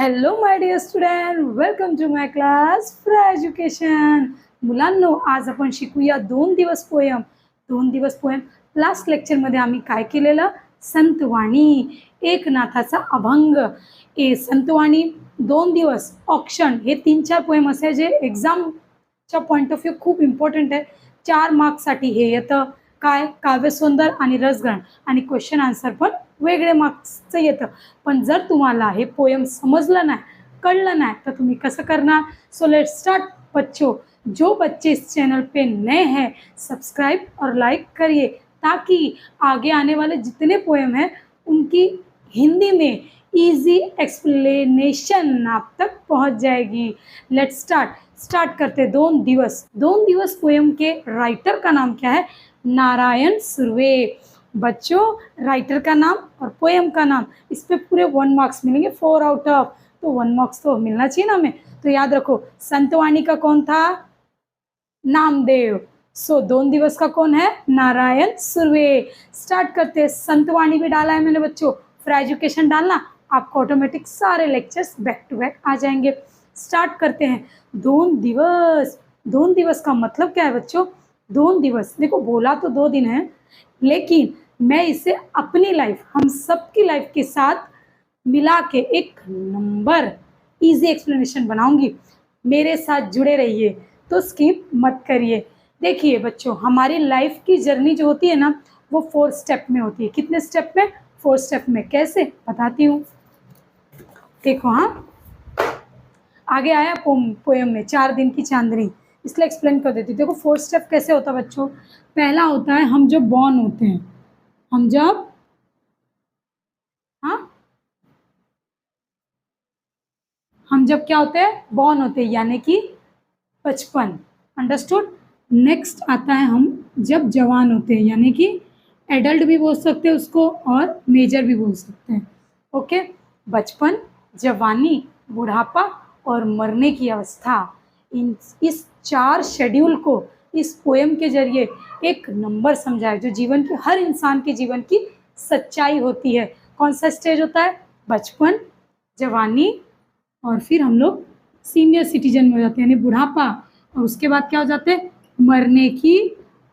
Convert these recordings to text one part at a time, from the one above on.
Hello my dear student, welcome to my class फ्रा education. मुलांनो, आज आपण शिकूया 2 दिवस पोयम. 2 दिवस पोयम लास्ट लेक्चरमध्ये आम्ही काय केलेलं? संतवाणी, एकनाथाचा अभंग, संतवाणी, 2 दिवस, ऑक्शन, हे 3-4 पोयम असे जे एक्झामच्या पॉईंट ऑफ व्ह्यू खूप इम्पॉर्टंट आहे. 4 मार्क्ससाठी हे येतं. काय? काव्यसुंदर आणि रसगण, आणि क्वेश्चन आन्सर पण वेगळे मार्क्सचं येतं. पण जर तुम्हाला हे पोयम समजलं नाही, कळलं नाही, तर तुम्ही कसं करणार? सो लेट्स स्टार्ट बच्चों. जो बच्चे इस चैनल पे नए हैं, सब्सक्राइब और लाइक करिए ताकि आगे आने वाले जितने पोयम हैं उनकी हिंदी में इजी एक्सप्लेनेशन आप तक पहुंच जाएगी. लेट्स स्टार्ट करते. 2 दिवस पोयम के राइटर का नाम क्या है? नारायण सुर्वे. बच्चों, राइटर का नाम और पोयम का नाम, इस पे पूरे 1 मार्क्स मिलेंगे, 4 आउट ऑफ. तो 1 मार्क्स तो मिलना चाहिए ना हमें. तो याद रखो, संतवाणी का कौन था? नामदेव. सो 2 दिवस का कौन है? नारायण सुर्वे. स्टार्ट करते हैं. संतवाणी भी डाला है मैंने बच्चों, फ्रा एजुकेशन डालना, आपको ऑटोमेटिक सारे लेक्चर्स बैक टू बैक आ जाएंगे. स्टार्ट करते हैं. 2 दिवस का मतलब क्या है बच्चों? 2 दिवस, देखो बोला तो 2 दिन है, लेकिन मैं इसे अपनी लाइफ, हम सबकी लाइफ के साथ मिला के एक नंबर इजी एक्सप्लेनेशन बनाऊंगी. मेरे साथ जुड़े रहिए, तो स्किप मत करिए. देखिए बच्चों, हमारी लाइफ की जर्नी जो होती है ना, वो 4 स्टेप में होती है. कितने स्टेप में? 4 स्टेप में. कैसे? बताती हूँ. देखो, हाँ, आगे आया पोयम में 4 दिन की चांदनी, इसलिए एक्सप्लेन कर देती हूँ. देखो 4 स्टेप कैसे होता है बच्चों. पहला होता है हम जब बॉर्न होते हैं, हम जब क्या होते हैं? बॉर्न होते हैं, यानी कि बचपन. अंडरस्टूड. नेक्स्ट आता है हम जब जवान होते हैं, यानी कि एडल्ट भी बोल सकते हैं उसको और मेजर भी बोल सकते हैं. ओके. बचपन, जवानी, बुढ़ापा और मरने की अवस्था. इस 4 शेड्यूल को इस पोयम के जरिए एक नंबर समझाया, जो जीवन की, हर इंसान के जीवन की सच्चाई होती है. कौन सा स्टेज होता है? बचपन, जवानी, और फिर हम लोग सीनियर सिटीजन में हो जाते हैं, यानी बुढ़ापा, और उसके बाद क्या हो जाते हैं? मरने की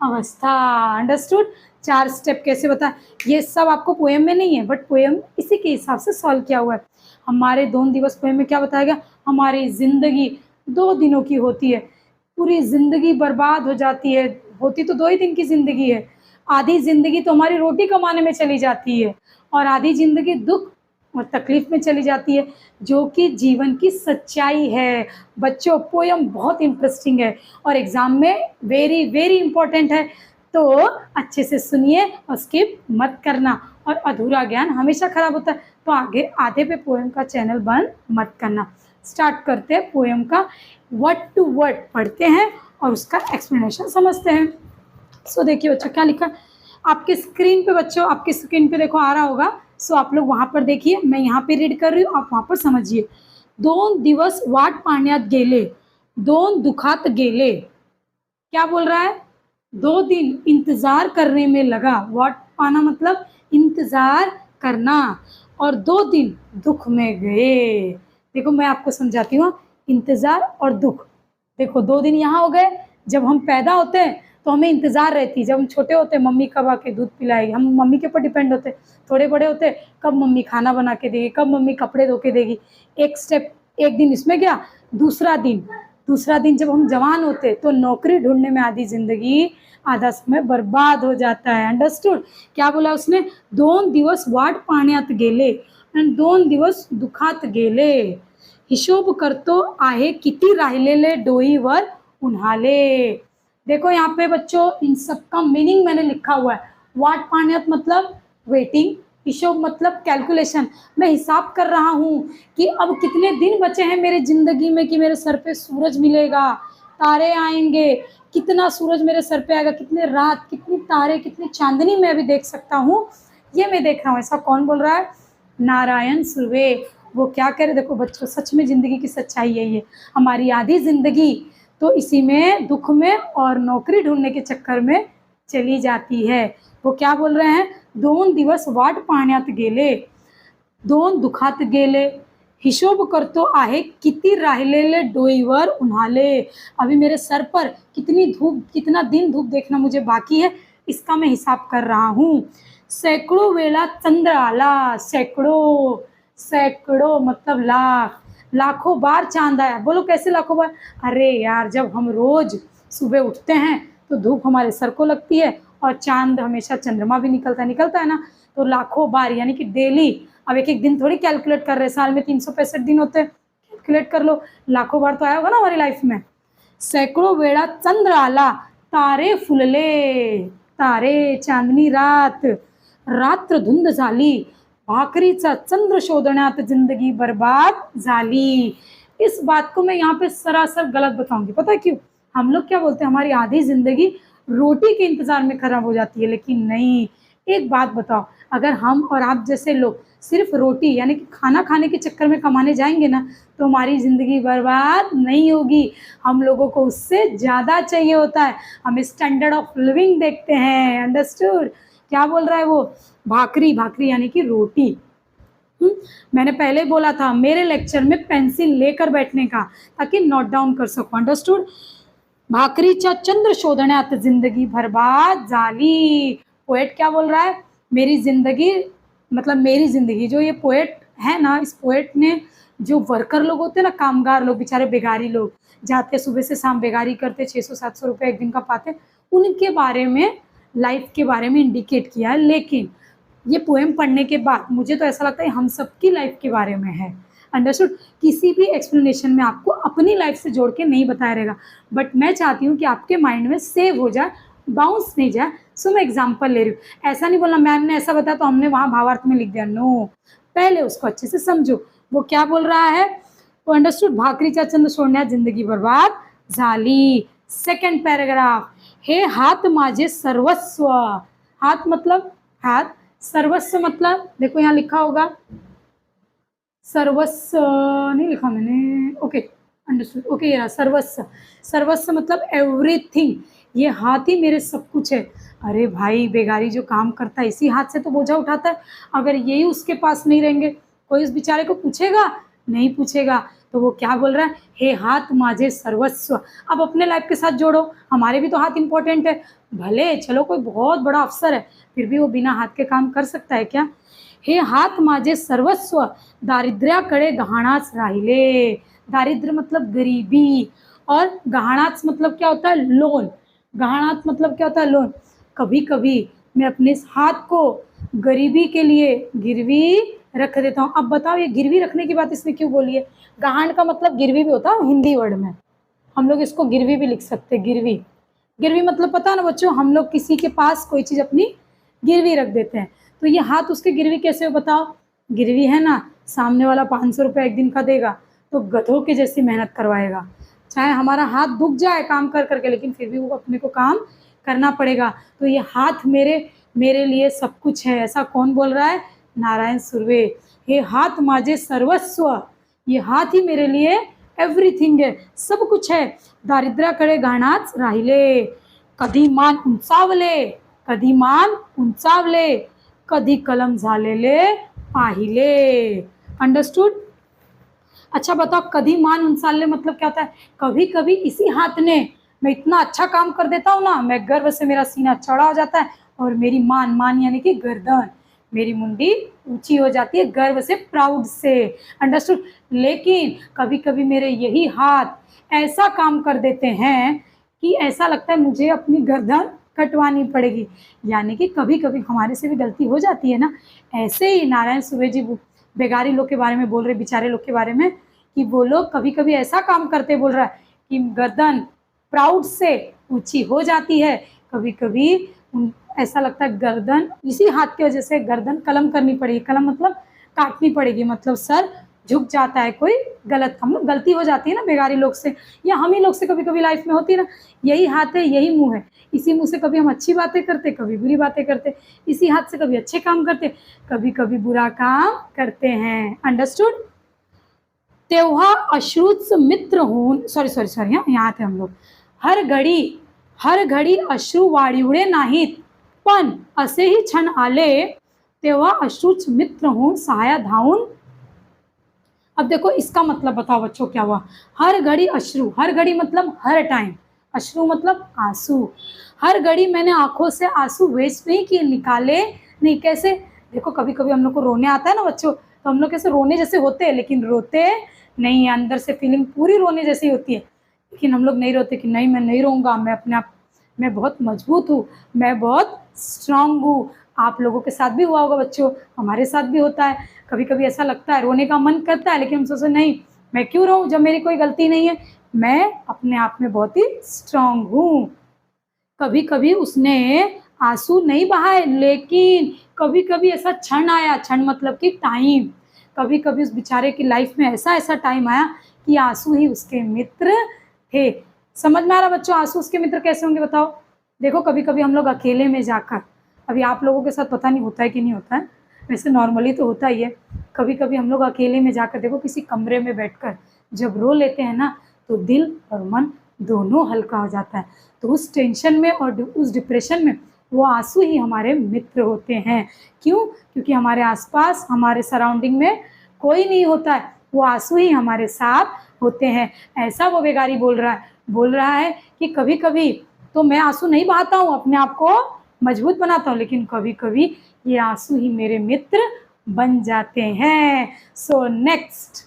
अवस्था. अंडरस्टूड. 4 स्टेप कैसे बताया? ये सब आपको पोयम में नहीं है, बट पोयम इसी के हिसाब से सॉल्व किया हुआ है. हमारे 2 दिवस पोयम में क्या बताया गया? हमारी जिंदगी 2 दिनों की होती है. पूरी जिंदगी बर्बाद हो जाती है. होती तो 2 ही दिन की जिंदगी है. आधी जिंदगी तो हमारी रोटी कमाने में चली जाती है, और आधी जिंदगी दुख और तकलीफ में चली जाती है, जो कि जीवन की सच्चाई है. बच्चों, पोयम बहुत इंटरेस्टिंग है और एग्जाम में वेरी वेरी इंपॉर्टेंट है. तो अच्छे से सुनिए और स्किप मत करना. और अधूरा ज्ञान हमेशा खराब होता है, तो आगे आधे पे पोयम का चैनल बंद मत करना. स्टार्ट करते हैं पोयम का. वर्ड टू वर्ड पढ़ते हैं और उसका एक्सप्लेनेशन समझते हैं. सो देखिए बच्चों, क्या लिखा आपके स्क्रीन पे. बच्चों, आपके स्क्रीन पे देखो आ रहा होगा. सो आप लोग वहाँ पर देखिए, मैं यहाँ पे रीड कर रही हूँ, आप वहाँ पर समझिए. 2 दिवस वाट पाण्यात गेले, 2 दुखात गेले. क्या बोल रहा है? 2 दिन इंतजार करने में लगा. वाट पाना मतलब इंतजार करना, और 2 दिन दुख में गए. देखो मैं आपको समझाती हूँ. इंतजार और दुख. देखो 2 दिन यहाँ हो गए. जब हम पैदा होते हैं तो हमें इंतजार रहती है. जब हम छोटे होते हैं, मम्मी कब आके दूध पिलाएगी, हम मम्मी के ऊपर डिपेंड होते हैं. थोड़े बड़े होते हैं, कब मम्मी खाना बना के देगी, कब मम्मी कपड़े धो के देगी. एक स्टेप, एक दिन इसमें गया. दूसरा दिन जब हम जवान होते हैं, तो नौकरी ढूंढने में आधी जिंदगी, आधा समय बर्बाद हो जाता है. अंडरस्टूड. क्या बोला उसने? 2 दिवस वाट पाण्यात गेले आणि 2 दिवस दुखात गेले. हिशोब करतो आहे किती राहिलेले डोईवर उन्हाले. देखो यहाँ पे बच्चों, इन सब का मीनिंग मैंने लिखा हुआ है. वाट पाण्यात मतलब वेटिंग, हिशोब मतलब कैलकुलेशन. मैं हिसाब कर रहा हूँ कि अब कितने दिन बचे हैं मेरे जिंदगी में, कि मेरे सर पे सूरज मिलेगा, तारे आएंगे, कितना सूरज मेरे सर पे आएगा, कितने रात, कितनी तारे, कितनी चांदनी मैं अभी देख सकता हूँ. ये मैं देख रहा हूँ. ऐसा कौन बोल रहा है? नारायण सुर्वे. वो क्या कह रहे? देखो बच्चों, सच में जिंदगी की सच्चाई यही है. हमारी आधी जिंदगी तो इसी में, दुख में और नौकरी ढूंढने के चक्कर में चली जाती है. वो क्या बोल रहे हैं? 2 दिवस वाट पाण्यात गेले, 2 दुखात गेले. हिशोब करतो आहे किती राहिलेले डोईवर उन्हाले। अभी मेरे सर पर कितनी धूप, कितना दिन धूप देखना मुझे बाकी है, इसका मैं हिसाब कर रहा हूँ। सैकड़ों वेला चंद्र आला, सैकड़ों, सैकड़ों मतलब लाख, लाखों बार चांद आया। बोलो कैसे लाखों बार? अरे यार, जब हम रोज सुबह उठते हैं तो धूप हमारे सर को लगती है और चांद हमेशा, चंद्रमा भी निकलता है ना, तो लाखों बार यानी कि डेली। अब एक एक दिन थोड़ी कैलकुलेट कर रहे हैं, साल में 365 दिन होते हैं, कैलकुलेट कर लो, लाखों बार तो आया होगा ना हमारी लाइफ में। सैकड़ों वेळा चंद्र आला, तारे फुलले, तारे, चांदनी रात, रात्र धुंद झाली, भाकरीचा चंद्र शोधण्यात जिंदगी बर्बाद झाली। इस बात को मैं यहाँ पे सरासर गलत बताऊंगी, पता है क्यों? हम लोग क्या बोलते हैं, हमारी आधी जिंदगी रोटी के इंतजार में खराब हो जाती है, लेकिन नहीं। एक बात बताओ, अगर हम और आप जैसे लोग सिर्फ रोटी यानी कि खाना खाने के चक्कर में कमाने जाएंगे ना, तो हमारी ज़िंदगी बर्बाद नहीं होगी। हम लोगों को उससे ज़्यादा चाहिए होता है, हम स्टैंडर्ड ऑफ लिविंग देखते हैं। अंडरस्टूड? क्या बोल रहा है वो? भाकरी, भाकरी यानी कि रोटी। मैंने पहले बोला था मेरे लेक्चर में पेंसिल लेकर बैठने का, ताकि नोट डाउन कर सको। अंडरस्टूड? भाकरीच्या चंद्र शोधण्यात जिंदगी बर्बाद झाली। पोएट क्या बोल रहा है? मेरी जिंदगी, मतलब मेरी जिंदगी, जो ये पोएट है ना, इस पोएट ने जो वर्कर लोग होते हैं ना, कामगार लोग, बेचारे बेगारी लोग, जाते सुबह से शाम बेगारी करते, 600-700 रुपये एक दिन का पाते, उनके बारे में, लाइफ के बारे में इंडिकेट किया है। लेकिन ये पोएम पढ़ने के बाद मुझे तो ऐसा लगता है हम सबकी लाइफ के बारे में है। अंडरस्टूड? किसी भी एक्सप्लेनेशन में आपको अपनी लाइफ से जोड़ के नहीं बताया रहेगा, बट मैं चाहती हूँ कि आपके माइंड में सेव हो जाए, बाउंस नहीं जाए। सो मैं एग्जाम्पल ले रही हूँ। ऐसा नहीं बोलना मैम ने ऐसा बताया तो हमने वहाँ भावार्थ में लिख दिया, नो। पहले उसको अच्छे से समझो, वो क्या बोल रहा है। तो अंडरस्टूड? भाकरीचा चंद्र सोडण्यात जिंदगी बर्बाद झाली। सेकंड पैराग्राफ, हे हात माझे सर्वस्व। हाथ मतलब हाथ, सर्वस्व मतलब, देखो यहाँ लिखा होगा सर्वस्व, नहीं लिखा मैंने, ओके अंडरस्टूड, ओके ये रहा सर्वस्व। सर्वस्व मतलब एवरीथिंग, ये हाथ ही मेरे सब कुछ है। अरे भाई, बेगारी जो काम करता है इसी हाथ से तो बोझा उठाता है। अगर यही उसके पास नहीं रहेंगे, कोई उस बेचारे को पूछेगा? नहीं पूछेगा। तो वो क्या बोल रहा है? हे हाथ माझे सर्वस्व। अब अपने लाइफ के साथ जोड़ो, हमारे भी तो हाथ इंपॉर्टेंट है। भले चलो कोई बहुत बड़ा अफसर है, फिर भी वो बिना हाथ के काम कर सकता है क्या? हे हात माझे सर्वस्व, दारिद्र्याकडे गहाणाच राहिले। दारिद्र्य मतलब गरीबी, और गहाणाच मतलब क्या होता है? लोन। गहाणाच मतलब क्या होता है? लोन। कभी कभी मैं अपने इस हाथ को गरीबी के लिए गिरवी रख देता हूँ। अब बताओ, ये गिरवी रखने की बात इसने क्यों बोली है? गहाण का मतलब गिरवी भी होता है हिंदी वर्ड में, हम लोग इसको गिरवी भी लिख सकते हैं। गिरवी, गिरवी मतलब पता है ना बच्चों, हम लोग किसी के पास कोई चीज़ अपनी गिरवी रख देते हैं। तो ये हाथ उसके गिरवी कैसे हो बताओ? गिरवी है ना, सामने वाला 500 रुपये एक दिन का देगा तो गधों के जैसी मेहनत करवाएगा। चाहे हमारा हाथ दुख जाए काम कर करके, लेकिन फिर भी वो अपने को काम करना पड़ेगा। तो ये हाथ मेरे लिए सब कुछ है। ऐसा कौन बोल रहा है? नारायण सुर्वे। ये हाथ माझे सर्वस्व, ये हाथ ही मेरे लिए एवरीथिंग है, सब कुछ है। दारिद्र्याकडे गहाणाच राहिले, कधी मान उंचावले, कधी मान उंचावले, कधी कलम झालेले पाहिले। अंडरस्टूड? अच्छा बताओ, कभी मान उंचाले मतलब क्या होता है? कभी कभी इसी हाथ ने, मैं इतना अच्छा काम कर देता हूँ ना, मैं गर्व से मेरा सीना चढ़ा हो जाता है और मेरी मान यानी कि गर्दन, मेरी मुंडी ऊंची हो जाती है गर्व से, प्राउड से। अंडरस्टूड? लेकिन कभी कभी मेरे यही हाथ ऐसा काम कर देते हैं कि ऐसा लगता है मुझे अपनी गर्दन कटवानी पड़ेगी। यानी कि कभी कभी हमारे से भी गलती हो जाती है ना। ऐसे ही नारायण सुर्वे जी बेगारी लोग के बारे में बोल रहे, बेचारे लोग के बारे में, कि वो लोग कभी कभी ऐसा काम करते, बोल रहा है कि गर्दन प्राउड से ऊंची हो जाती है। कभी कभी ऐसा लगता है गर्दन, इसी हाथ की वजह से गर्दन कलम करनी पड़ेगी। कलम मतलब काटनी पड़ेगी, मतलब सर झुक जाता है। कोई गलत, हम लोग गलती हो जाती है ना बेगारी लोग से, या हम ही लोग से कभी कभी लाइफ में होती है ना। यही हाथ है, यही मुंह है, इसी मुंह से कभी हम अच्छी बातें करते, कभी बुरी बातें करते। इसी हाथ से कभी अच्छे काम करते, कभी कभी बुरा काम करते हैं। अंडरस्टूड? तेव्हा अश्रूच मित्र होऊन, सॉरी यहाँ थे हम लोग। हर घडी अश्रू वाढिवळे नाहीत, पण असेही क्षण आले तेव्हा अश्रूच मित्र होऊन सहाय्या धावून अब देखो इसका मतलब बताओ बच्चों क्या हुआ। हर घड़ी अश्रु, हर घड़ी मतलब हर टाइम, अश्रु मतलब आंसू। हर घड़ी मैंने आंखों से आंसू वेस्ट नहीं किए, निकाले नहीं। कैसे? देखो कभी कभी हम लोग को रोने आता है ना बच्चों, तो हम लोग कैसे रोने जैसे होते हैं, लेकिन रोते नहीं है। अंदर से फीलिंग पूरी रोने जैसी होती है, लेकिन हम लोग नहीं रोते कि नहीं मैं नहीं रोऊंगा, मैं अपने आप, मैं बहुत मजबूत हूँ, मैं बहुत स्ट्रांग हूँ। आप लोगों के साथ भी हुआ होगा बच्चों, हमारे साथ भी होता है। कभी कभी ऐसा लगता है, रोने का मन करता है, लेकिन हम सोचते नहीं मैं क्यों रोऊं जब मेरी कोई गलती नहीं है, मैं अपने आप में बहुत ही स्ट्रांग हूँ। कभी कभी उसने आंसू नहीं बहाए, लेकिन कभी कभी ऐसा क्षण आया, क्षण मतलब कि टाइम, कभी कभी उस बेचारे की लाइफ में ऐसा ऐसा टाइम आया कि आंसू ही उसके मित्र थे। समझ में आ रहा बच्चों आंसू उसके मित्र कैसे होंगे बताओ। देखो कभी कभी हम लोग अकेले में जाकर, अभी आप लोगों के साथ पता नहीं होता है कि नहीं होता है, वैसे नॉर्मली तो होता ही है। कभी कभी हम लोग अकेले में जाकर देखो किसी कमरे में बैठकर जब रो लेते हैं ना, तो दिल और मन दोनों हल्का हो जाता है। तो उस टेंशन में और उस डिप्रेशन में वो आंसू ही हमारे मित्र होते हैं। क्यों? क्योंकि हमारे आसपास, हमारे सराउंडिंग में कोई नहीं होता है, वो आंसू ही हमारे साथ होते हैं। ऐसा वो बेगारी बोल रहा है कि कभी कभी तो मैं आंसू नहीं बहाता हूँ, अपने आप को मजबूत बनाता हूँ, लेकिन कभी कभी ये आंसू ही मेरे मित्र बन जाते हैं। सो नेक्स्ट,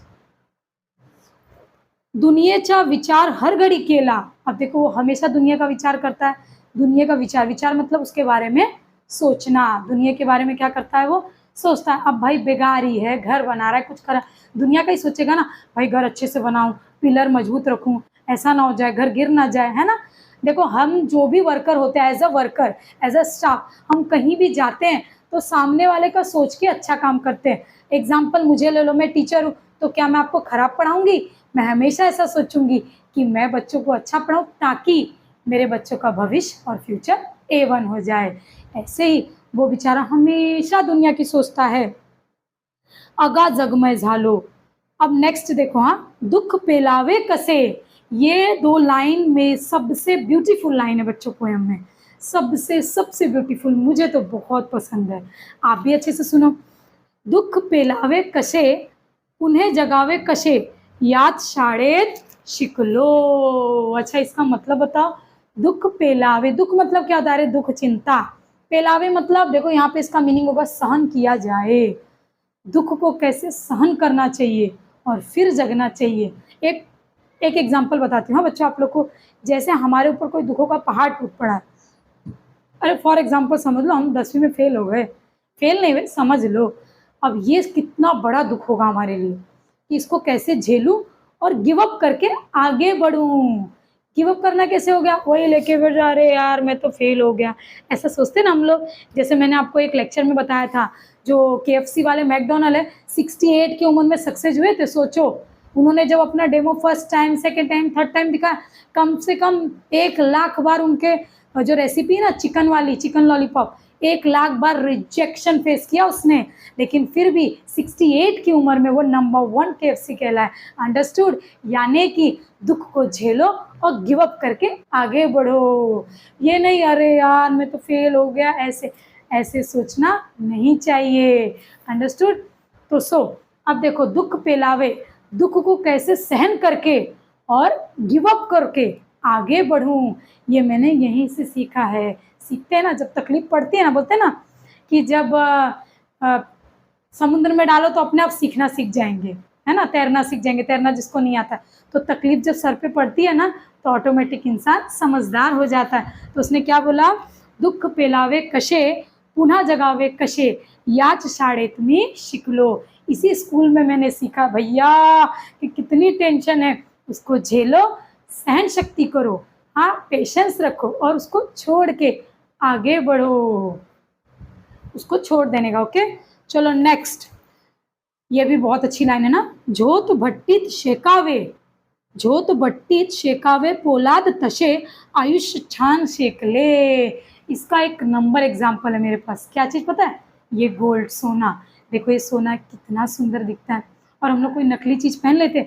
दुनियेचा विचार हर घड़ी केला। अब देखो वो हमेशा दुनिया का विचार करता है। दुनिया का विचार, विचार मतलब उसके बारे में सोचना, दुनिया के बारे में क्या करता है वो सोचता है। अब भाई बेगारी है, घर बना रहा है, कुछ कर रहा है, दुनिया का ही सोचेगा ना, भाई घर अच्छे से बनाऊं, पिलर मजबूत रखूं, ऐसा ना हो जाए घर गिर ना जाए, है ना। देखो हम जो भी वर्कर होते हैं, as a worker, as a staff, हम कहीं भी जाते हैं तो सामने वाले का सोच के अच्छा काम करते हैं। एग्जाम्पल मुझे ले लो, मैं टीचर हूँ, तो क्या मैं आपको खराब पढ़ाऊंगी? मैं हमेशा ऐसा सोचूंगी कि मैं बच्चों को अच्छा पढ़ाऊं, ताकि मेरे बच्चों का भविष्य और फ्यूचर A1 हो जाए। ऐसे ही वो बेचारा हमेशा दुनिया की सोचता है। अगा जगमय झालो। अब नेक्स्ट देखो, हाँ, दुख पेलावे कसे। ये दो लाइन में सबसे ब्यूटीफुल लाइन है बच्चों पोएम में, सबसे सबसे ब्यूटीफुल, मुझे तो बहुत पसंद है। आप भी अच्छे से सुनो। दुःख पेलावे कसे, उन्हें जगावे कसे, याद शाळेत शिकलो। अच्छा इसका मतलब बताओ। दुःख पेलावे, दुःख मतलब क्या होता है? दुःख चिंता। पेलावे मतलब देखो यहाँ पे इसका मीनिंग होगा सहन किया जाए। दुख को कैसे सहन करना चाहिए और फिर जगना चाहिए। एक एक एग्जाम्पल बताती हूँ बच्चों आप लोग को। जैसे हमारे ऊपर कोई दुखों का पहाड़ टूट पड़ा है, अरे फॉर एग्जाम्पल समझ लो हम 10वीं में फेल हो गए, फेल नहीं हुए समझ लो। अब ये कितना बड़ा दुख होगा हमारे लिए कि इसको कैसे झेलूं और गिव अप करके आगे बढ़ूं। गिव अप करना कैसे हो गया? वही लेके बैठ जा रहे यार मैं तो फेल हो गया, ऐसा सोचते ना हम लोग। जैसे मैंने आपको एक लेक्चर में बताया था, जो KFC वाले मैकडोनल्ड है, 68 की उम्र में सक्सेस हुए थे। सोचो उन्होंने जब अपना demo first time, second time, third time दिखाया, कम से कम 1 लाख बार उनके जो रेसिपी ना चिकन वाली, चिकन लॉलीपॉप, 1 लाख बार रिजेक्शन फेस किया उसने, लेकिन फिर भी 68 की उम्र में वो नंबर 1 KFC कहलाए। अंडरस्टूड? यानी कि दुख को झेलो और गिव अप करके आगे बढ़ो। ये नहीं अरे यार मैं तो फेल हो गया, ऐसे ऐसे सोचना नहीं चाहिए। अंडरस्टूड? तो अब देखो दुख पेलावे, दुख को कैसे सहन करके और गिव अप करके आगे बढ़ूं, ये मैंने यहीं से सीखा है। सीखते हैं ना, जब तकलीफ पड़ती है ना, बोलते हैं ना कि जब समुद्र में डालो तो अपने आप सीखना सीख जाएंगे, है ना, तैरना सीख जाएंगे, तैरना जिसको नहीं आता। तो तकलीफ जब सर पे पड़ती है ना, तो ऑटोमेटिक इंसान समझदार हो जाता है। तो उसने क्या बोला? दुख पेलावे कशे, पुनः जगावे कशे, याच शाळेत मी शिकलो। इसी स्कूल में मैंने सीखा भैया कि कितनी टेंशन है उसको झेलो, सहन शक्ति करो, हाँ पेशेंस रखो और उसको छोड़ के आगे बढ़ो, उसको छोड़ देने का। ओके चलो नेक्स्ट, ये भी बहुत अच्छी लाइन है ना। झोत भट्टीत शेकावे, झोत भट्टीत शेकावे पोलाद तसे, आयुष्य छान शेकले। इसका एक नंबर एग्जाम्पल है मेरे पास। क्या चीज पता है? ये गोल्ड, सोना। देखो ये सोना कितना सुंदर दिखता है, और हम लोग कोई नकली चीज पहन लेते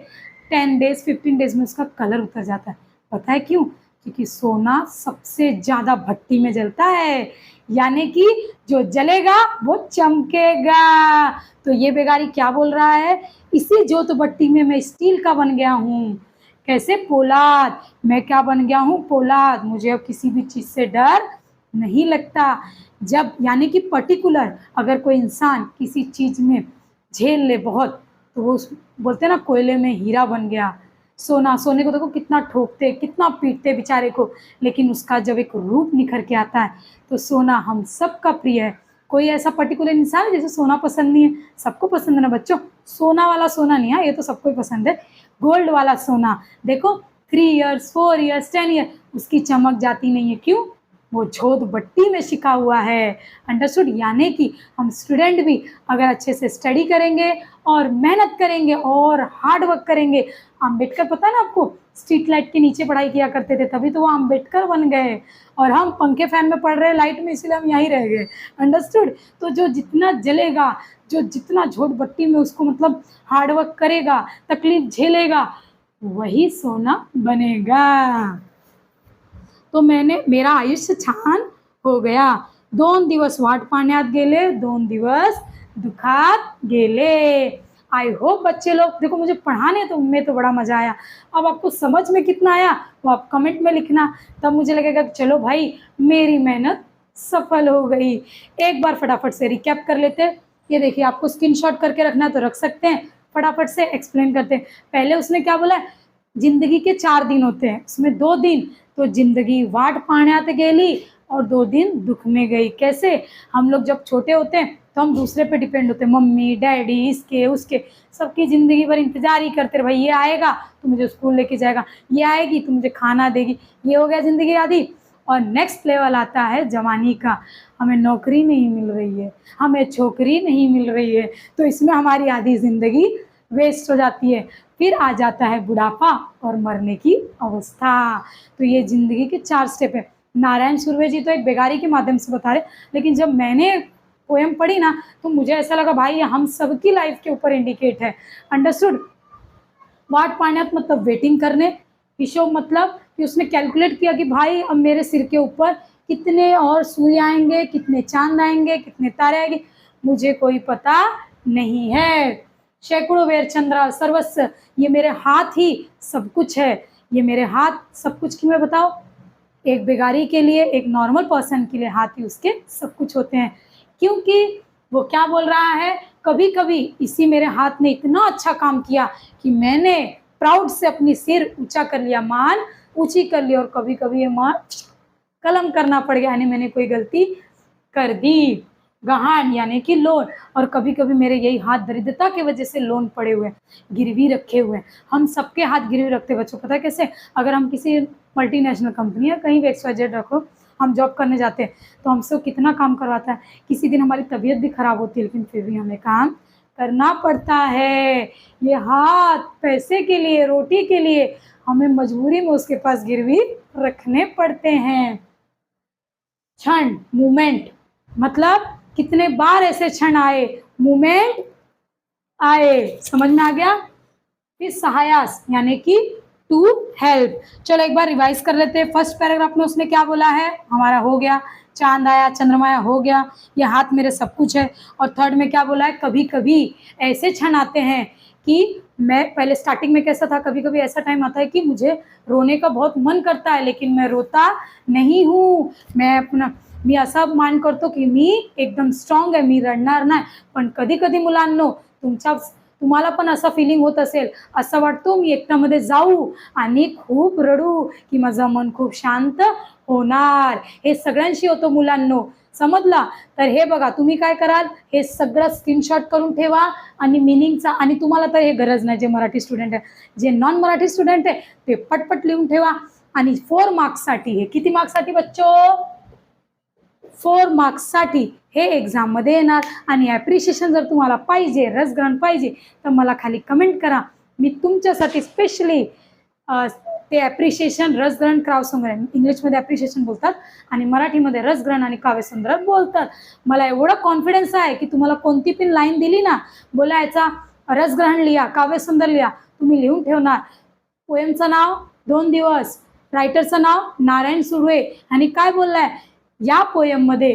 10 डेज 15 डेज में उसका कलर उतर जाता है। पता है क्यों? क्योंकि सोना सबसे ज़्यादा भट्टी में जलता है, यानी कि जो जलेगा वो चमकेगा। तो ये बेगारी क्या बोल रहा है, इसी जोत भट्टी में मैं स्टील का बन गया हूँ। कैसे, पोलाद। मैं क्या बन गया हूँ, पोलाद। मुझे अब किसी भी चीज़ से डर नहीं लगता। जब यानी कि पर्टिकुलर अगर कोई इंसान किसी चीज़ में झेल ले बहुत, तो वो बोलते हैं ना, कोयले में हीरा बन गया। सोने को देखो कितना ठोकते, कितना पीटते बेचारे को, लेकिन उसका जब एक रूप निखर के आता है तो सोना हम सबका प्रिय है। कोई ऐसा पर्टिकुलर इंसान है जिसे सोना पसंद नहीं है? सबको पसंद है ना बच्चों। सोना वाला सोना नहीं है, ये तो सबको ही पसंद है। गोल्ड वाला सोना देखो, 3 ईयर्स 4 ईयर्स 10 ईयर उसकी चमक जाती नहीं है। क्यों? वो झोद भट्टी में सिका हुआ है। अंडरस्टूड? यानी कि हम स्टूडेंट भी अगर अच्छे से स्टडी करेंगे और मेहनत करेंगे और हार्ड वर्क करेंगे। अम्बेडकर पता है ना आपको, स्ट्रीट लाइट के नीचे पढ़ाई किया करते थे, तभी तो वो अम्बेडकर बन गए। और हम पंखे फैन में पढ़ रहे हैं लाइट में, इसलिए हम यहीं रह गए। अंडरस्टूड? तो जो जितना जलेगा, जो जितना झोट भट्टी में उसको मतलब हार्ड वर्क करेगा, तकलीफ झेलेगा, वही सोना बनेगा। तो मेरा आयुष्य छान हो गया। 2 दिवस वाट पाण्यात गेले, 2 दिवस दुखात गेले। आई होप बच्चे लोग, देखो मुझे पढ़ाने तो में तो बड़ा मजा आया। अब आपको समझ में कितना आया वो आप कमेंट में लिखना, तब मुझे लगेगा कि चलो भाई मेरी मेहनत सफल हो गई। एक बार फटाफट से रिकैप कर लेते हैं। ये देखिए, आपको स्क्रीनशॉट करके रखना है तो रख सकते हैं। फटाफट से एक्सप्लेन करते हैं। पहले उसने क्या बोला, जिंदगी के 4 दिन होते हैं, उसमें 2 दिन तो जिंदगी वाट पाण्यात गेली और 2 दिन दुख में गई। कैसे? हम लोग जब छोटे होते हैं तो हम दूसरे पे डिपेंड होते हैं, मम्मी डैडी इसके उसके, सबकी ज़िंदगी भर इंतजार ही करते रहे, भाई ये आएगा तो मुझे स्कूल लेके जाएगा, ये आएगी तो मुझे खाना देगी। ये हो गया ज़िंदगी आदि। और नेक्स्ट लेवल आता है जवानी का। हमें नौकरी नहीं मिल रही है, हमें छोकरी नहीं मिल रही है, तो इसमें हमारी आधी ज़िंदगी वेस्ट हो जाती है। फिर आ जाता है बुढ़ापा और मरने की अवस्था। तो ये ज़िंदगी के 4 स्टेप है। नारायण सुर्वे जी तो एक बेगारी के माध्यम से बता रहे, लेकिन जब मैंने पोएम पढ़ी ना तो मुझे ऐसा लगा भाई ये हम सबकी लाइफ के ऊपर इंडिकेट है। अंडरस्टूड? वाट पाण्यात मतलब वेटिंग करने, हिशोब मतलब कि उसने कैलकुलेट किया कि भाई अब मेरे सिर के ऊपर कितने और सूर्य आएंगे, कितने चांद आएंगे, कितने तारे आएंगे, मुझे कोई पता नहीं है। सैकड़ों वेर चंद्रा सर्वस्व, ये मेरे हाथ ही सब कुछ है। ये मेरे हाथ सब कुछ क्यों है बताओ? एक बेगारी के लिए, एक नॉर्मल पर्सन के लिए हाथ ही उसके सब कुछ होते हैं। क्योंकि वो क्या बोल रहा है, कभी कभी इसी मेरे हाथ ने इतना अच्छा काम किया कि मैंने प्राउड से अपनी सिर ऊंचा कर लिया, मान ऊंची कर ली, और कभी कभी ये मान कलम करना पड़ गया, यानी मैंने कोई गलती कर दी। गहान यानी कि लोन, और कभी कभी मेरे यही हाथ दरिद्रता की वजह से लोन पड़े हुए, गिरवी रखे हुए। हम सबके हाथ गिरवी रखते बच्चों, पता है कैसे? अगर हम किसी मल्टीनेशनल कंपनी या कहीं भी XYZ रखो, हम जॉब करने जाते हैं तो हमसे कितना काम करवाता है। किसी दिन हमारी तबीयत भी खराब होती है, लेकिन फिर भी हमें काम करना पड़ता है। ये हाथ पैसे के लिए, रोटी के लिए हमें मजबूरी में उसके पास गिरवी रखने पड़ते हैं। क्षण, मूवमेंट, मतलब कितने बार ऐसे क्षण आए, मूवमेंट आए। समझ में आ गया? फिर सहायस यानी कि टू हेल्प। चलो एक बार रिवाइज कर लेते हैं। फर्स्ट पैराग्राफ में उसने क्या बोला है, हमारा हो गया, चांद आया, चंद्रमा आया, हो गया, ये हाथ मेरे सब कुछ है। और थर्ड में क्या बोला है, कभी कभी ऐसे क्षण आते हैं कि मैं, पहले स्टार्टिंग में कैसा था, कभी कभी ऐसा टाइम आता है कि मुझे रोने का बहुत मन करता है, लेकिन मैं रोता नहीं हूँ। मैं अपना मी असं मान करतो की मी एकदम स्ट्रॉंग आहे, मी रडणार नाही. पण कधी कधी मुलांनो तुम्हाला पण असं फिलिंग होत असेल, असं वाटतो मी एकट्यामध्ये जाऊ आणि खूप रडू की माझं मन खूप शांत होणार. हे सगळ्यांशी होतं मुलांनो, समजला? तर हे बघा, तुम्ही काय कराल, हे सगळं स्क्रीनशॉट करून ठेवा आणि मिनिंगचा, आणि तुम्हाला तर हे गरज नाही जे मराठी स्टुडंट आहे, जे नॉन मराठी स्टुडंट आहे ते पटपट लिहून ठेवा. आणि 4 मार्क्ससाठी, हे किती मार्क्ससाठी बच्चो? 4 मार्क्ससाठी हे एक्झाममध्ये येणार. आणि ॲप्रिशिएशन जर तुम्हाला पाहिजे, रसग्रहण पाहिजे, तर मला खाली कमेंट करा. मी तुमच्यासाठी स्पेशली ते ॲप्रिशिएशन, रसग्रहण, काव्यसंग्रह, इंग्लिशमध्ये ॲप्रिशिएशन बोलतात आणि मराठीमध्ये रसग्रहण आणि काव्यसंग्रह बोलतात. मला एवढा कॉन्फिडन्स आहे की तुम्हाला कोणती पण लाईन दिली ना, बोलायचा रसग्रहण लिहा, काव्यसुंदर लिहा, तुम्ही लिहून ठेवणार. पोएमचं नाव 2 दिवस, रायटरचं नाव नारायण सुर्वे. आणि काय बोललाय या पोयममध्ये,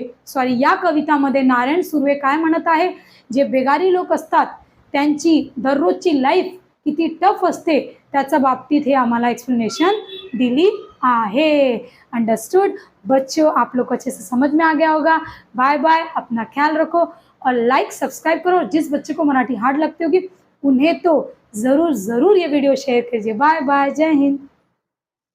या कवितामध्ये नारायण सुर्वे काय म्हणत आहे, जे बेगारी लोक असतात त्यांची दररोजची लाईफ किती टफ असते त्याच्या बाबतीत हे आम्हाला एक्सप्लेनेशन दिली आहे. अंडरस्टूड बच्चों, आप लोग को अच्छे से समझ में आ गया होगा. बाय बाय, अपना ख्याल रखो और लाइक सब्सक्राइब करो. जिस बच्चे को मराठी हार्ड लगती होगी उन्हें तो ज़रूर ज़रूर ये वीडियो शेयर कीजिए. बाय बाय, जय हिंद.